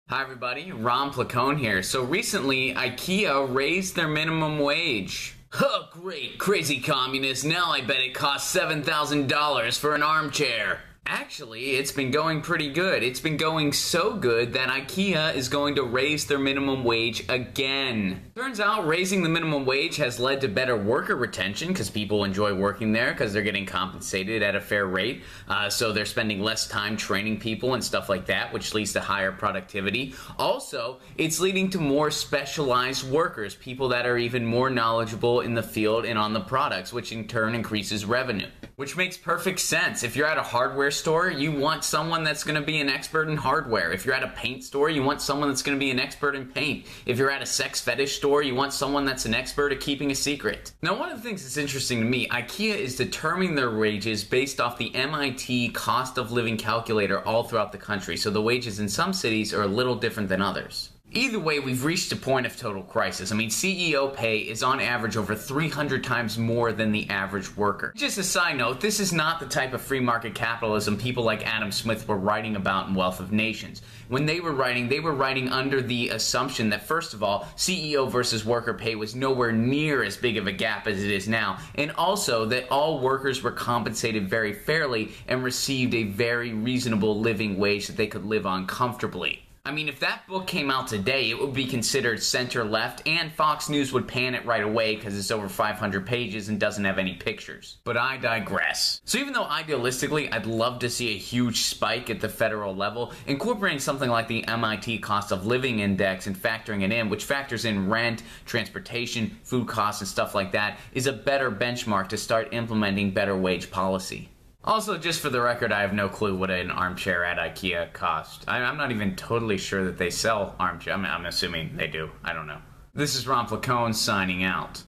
Hi everybody, Ron Placone here. So recently, IKEA raised their minimum wage. Huh, great, crazy communist. Now I bet it costs $7,000 for an armchair. Actually, it's been going pretty good. It's been going so good that IKEA is going to raise their minimum wage again. Turns out raising the minimum wage has led to better worker retention because people enjoy working there because they're getting compensated at a fair rate. So they're spending less time training people and stuff like that, which leads to higher productivity. Also, it's leading to more specialized workers, people that are even more knowledgeable in the field and on the products, which in turn increases revenue. Which makes perfect sense. If you're at a hardware store, you want someone that's going to be an expert in hardware. If you're at a paint store, you want someone that's going to be an expert in paint. If you're at a sex fetish store, you want someone that's an expert at keeping a secret. Now, one of the things that's interesting to me, IKEA is determining their wages based off the MIT cost of living calculator all throughout the country. So the wages in some cities are a little different than others. Either way, we've reached a point of total crisis. I mean, CEO pay is on average over 300 times more than the average worker. Just a side note, this is not the type of free market capitalism people like Adam Smith were writing about in Wealth of Nations. When they were writing under the assumption that, first of all, CEO versus worker pay was nowhere near as big of a gap as it is now, and also that all workers were compensated very fairly and received a very reasonable living wage that they could live on comfortably. I mean, if that book came out today, it would be considered center-left, and Fox News would pan it right away because it's over 500 pages and doesn't have any pictures. But I digress. So even though idealistically I'd love to see a huge spike at the federal level, incorporating something like the MIT Cost of Living Index and factoring it in, which factors in rent, transportation, food costs, and stuff like that, is a better benchmark to start implementing better wage policy. Also, just for the record, I have no clue what an armchair at IKEA cost. I'm not even totally sure that they sell armchairs. I'm assuming they do. I don't know. This is Ron Placone signing out.